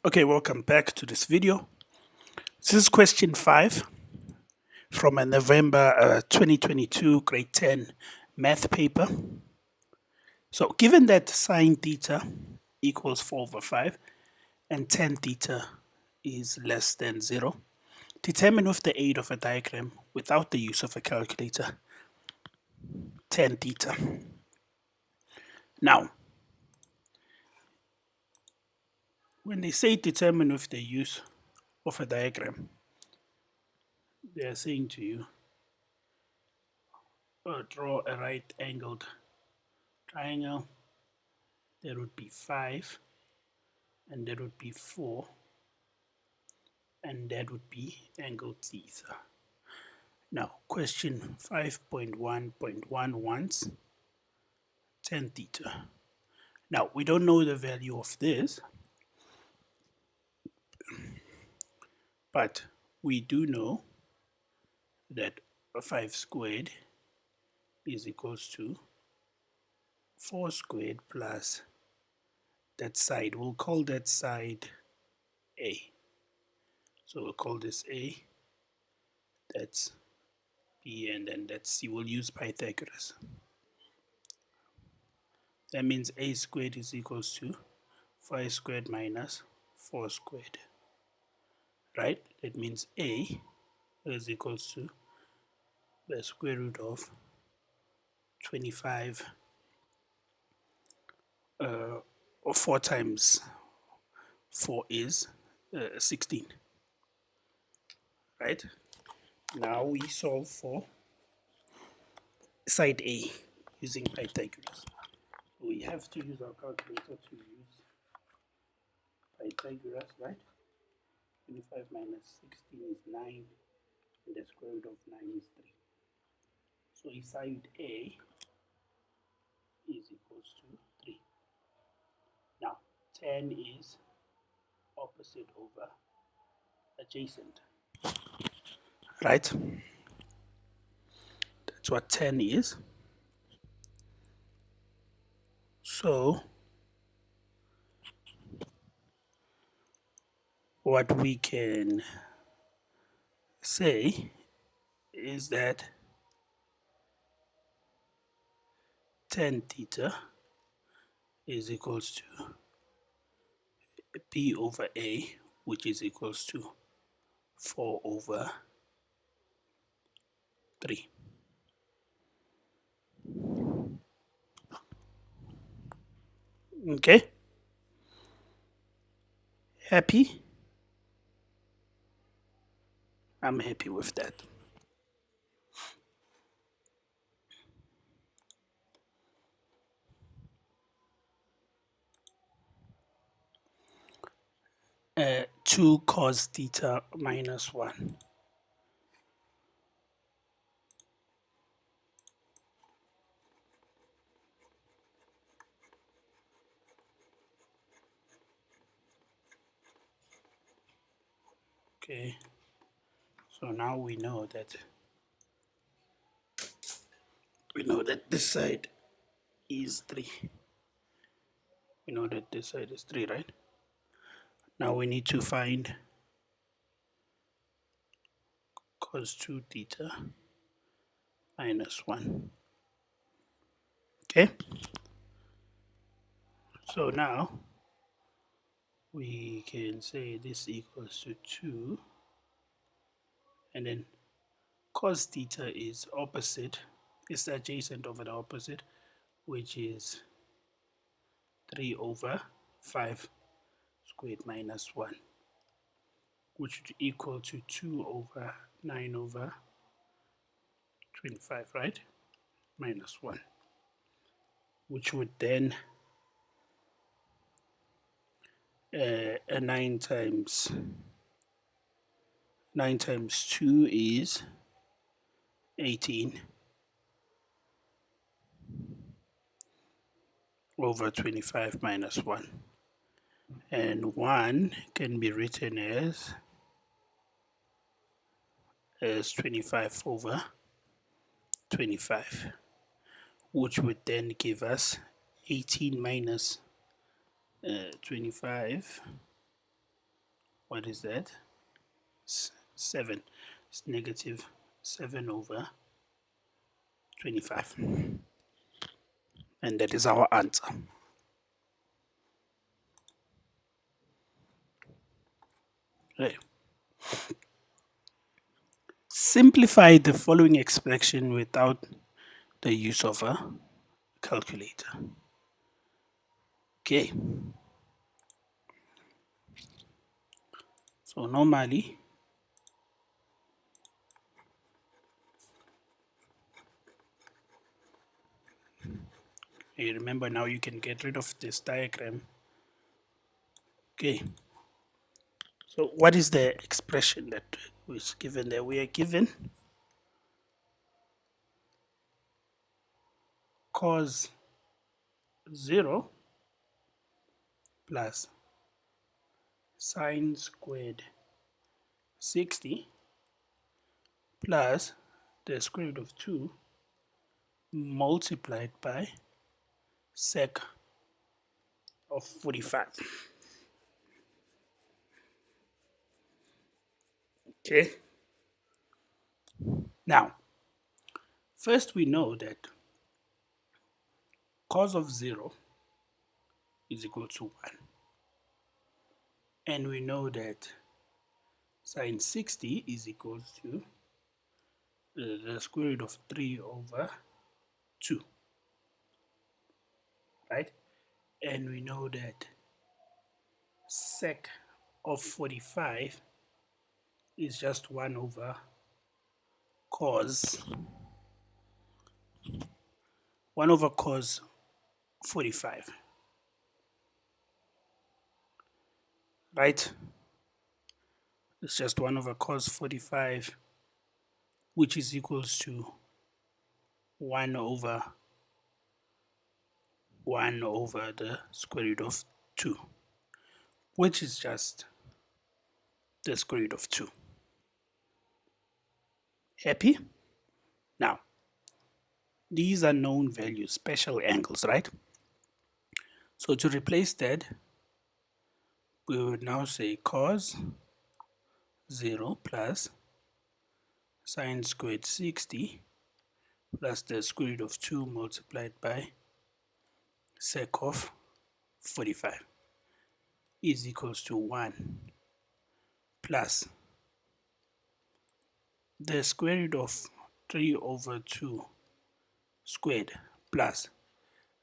Okay, welcome back to this video. This is question 5 from a November 2022 grade 10 math paper. So given that sine theta equals 4 over 5 and tan theta is less than 0, determine with the aid of a diagram without the use of a calculator tan theta. Now, when they say determine with the use of a diagram, they are saying to you, draw a right angled triangle. There would be 5, and there would be 4, and that would be angle theta. Now, question 5.1.1 wants tan theta. Now, we don't know the value of this, but we do know that 5 squared is equals to 4 squared plus that side. We'll call that side A. So we'll call this A, that's B, and then that's C. We'll use Pythagoras. That means A squared is equals to 5 squared minus 4 squared. Right? That means A is equals to the square root of 25, or 4 times 4 is 16. Right? Now we solve for side A using Pythagoras. We have to use our calculator to use Pythagoras, right? 25 minus 16 is 9, and the square root of 9 is 3. So side A is equals to 3. Now, tan is opposite over adjacent, right? That's what tan is. So, what we can say is that tan theta is equals to B over A, which is equals to 4 over 3. Okay? Happy? I'm happy with that. Uh, 2 cos theta minus 1. Okay, so now we know that this side is 3. We know that this side is 3, right? Now we need to find cos 2 theta minus 1. Okay, so now we can say this equals to 2, and then cos theta is opposite, it's adjacent over the opposite, which is 3 over 5 squared minus 1, which would equal to 2 over 9 over 25, right? Minus 1, which would then 9 times 2 is 18 over 25 minus 1, and 1 can be written as 25 over 25, which would then give us 18 minus 25 what is that? 7. It's negative 7 over 25. And that is our answer. Right. Simplify the following expression without the use of a calculator. Okay. So normally, you remember now you can get rid of this diagram. Okay. So what is the expression that was given there? We are given cos 0 plus sine squared 60 plus the square root of 2 multiplied by sec of 45. Okay. Now, first we know that cos of 0 is equal to 1. And we know that sine 60 is equal to the square root of 3 over 2. Right? And we know that sec of 45 is just 1 over cos 45. Right? It's just 1 over cos 45, which is equals to 1 over the square root of 2, which is just the square root of 2. Happy? Now, these are known values, special angles, right? So to replace that, we would now say cos 0 plus sine squared 60 plus the square root of 2 multiplied by sec of 45 is equals to 1 plus the square root of 3 over 2 squared plus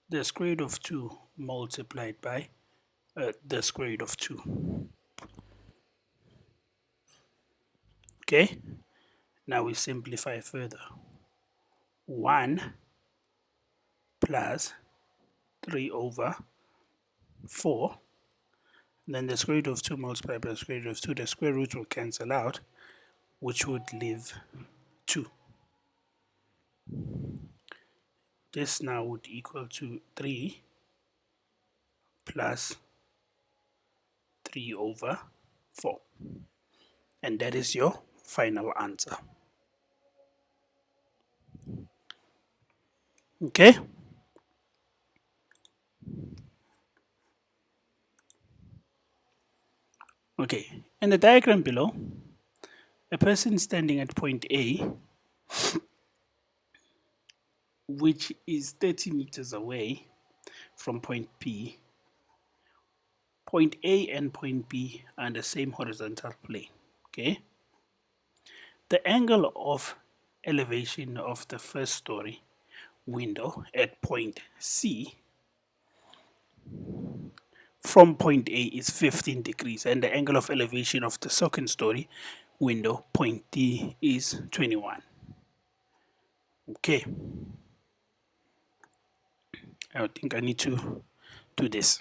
the square root of 2 multiplied by the square root of 2. Okay, now we simplify further. 1 plus 3 over 4, then the square root of 2 multiplied by the square root of 2, the square root will cancel out, which would leave 2. This now would equal to 3 plus 3 over 4. And that is your final answer. Okay? Okay, in the diagram below, a person standing at point A, which is 30 meters away from point B. Point A and point B are on the same horizontal plane. Okay? The angle of elevation of the first story window at point C from point A is 15 degrees, and the angle of elevation of the second story window, point D, is 21. Okay. I think I need to do this.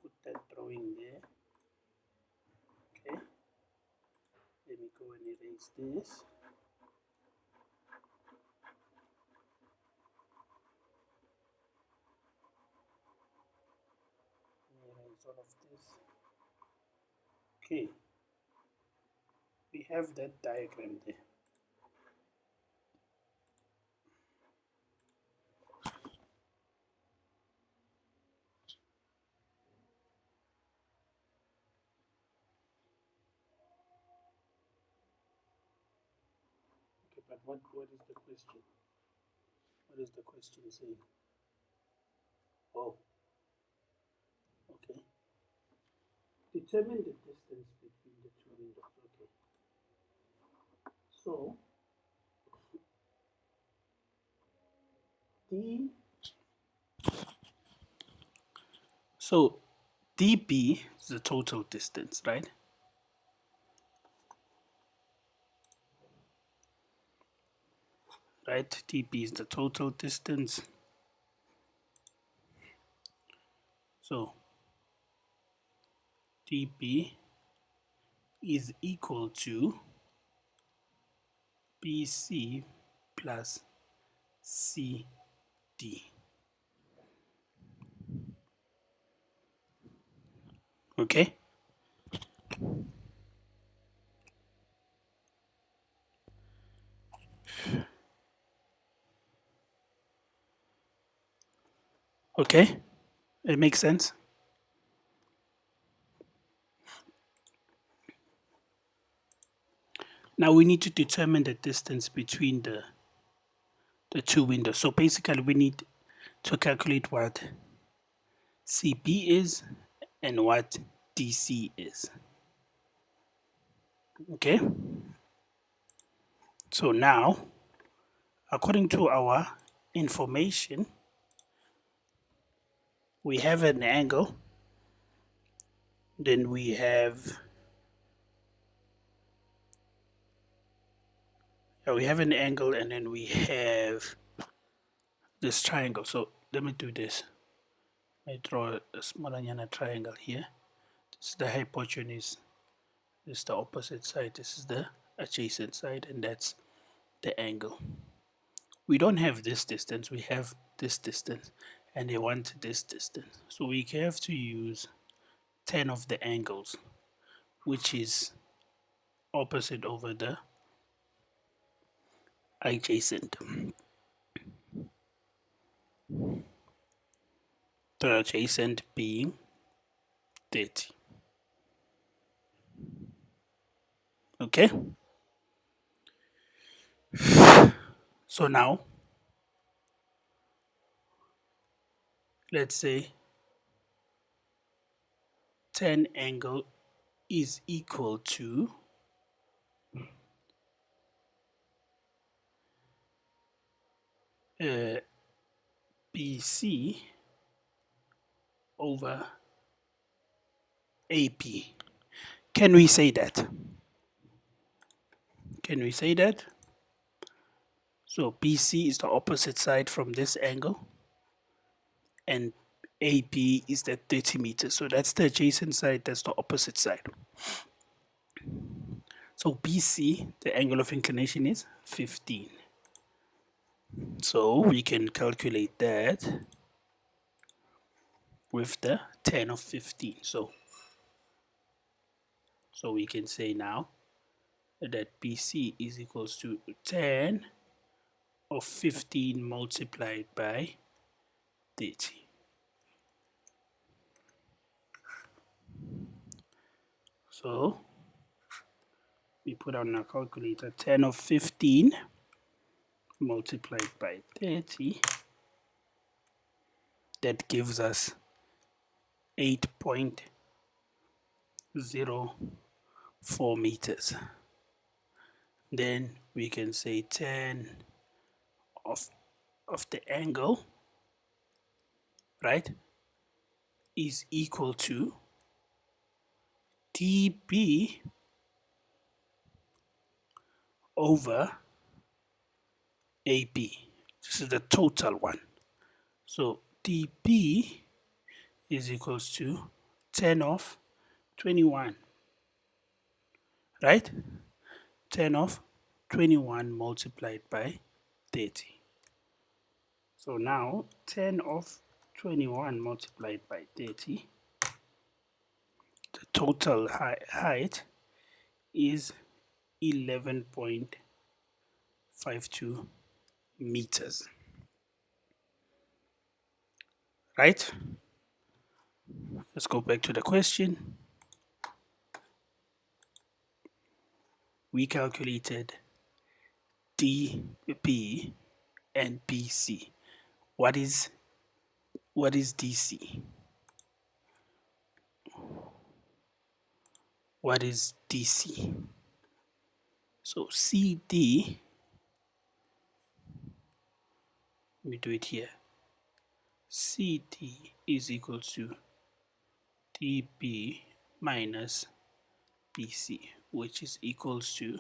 Put that drawing there. Okay. Let me go and erase this. Erase all of this. Okay. We have that diagram there. Okay, but what is the question? What is the question saying? Oh, okay. Determine the distance between the two windows. Okay. So dB is the total distance, right? Right, dB is the total distance. So dB is equal to BC plus CD. Okay? Okay? It makes sense? Now we need to determine the distance between the two windows. So basically we need to calculate what CB is and what DC is. Okay? So now, according to our information, we have an angle, then we have an angle, and then we have this triangle. So let me do this. I draw a smaller triangle here. This is the hypotenuse. This is the opposite side. This is the adjacent side, and that's the angle. We don't have this distance. We have this distance, and they want this distance. So we have to use tan of the angles, which is opposite over the adjacent. The adjacent being 30. Okay? So now, let's say tan angle is equal to BC over AP. Can we say that? Can we say that? So BC is the opposite side from this angle, and AB is the 30 meters. So that's the adjacent side, that's the opposite side. So BC, the angle of inclination is 15. So we can calculate that with the tan of 15. So we can say now that BC is equals to tan of 15 multiplied by 30. So we put on our calculator tan of 15 multiplied by 30. That gives us 8.04 meters. Then we can say tan of the angle, right, is equal to dB over AB. This is the total one. So dB is equals to tan of 21, right? Tan of 21 multiplied by 30. So now tan of 21 multiplied by 30, the total height is 11.52 meters. Right? Let's go back to the question. We calculated DB and BC. What is DC? What is DC? So CD, let me do it here. CD is equal to DB minus BC, which is equals to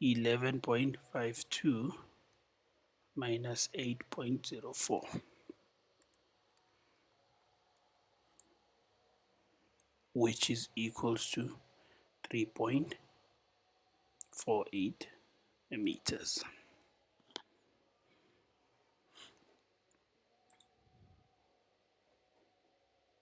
11.52 minus 8.04, which is equals to 3.48 meters.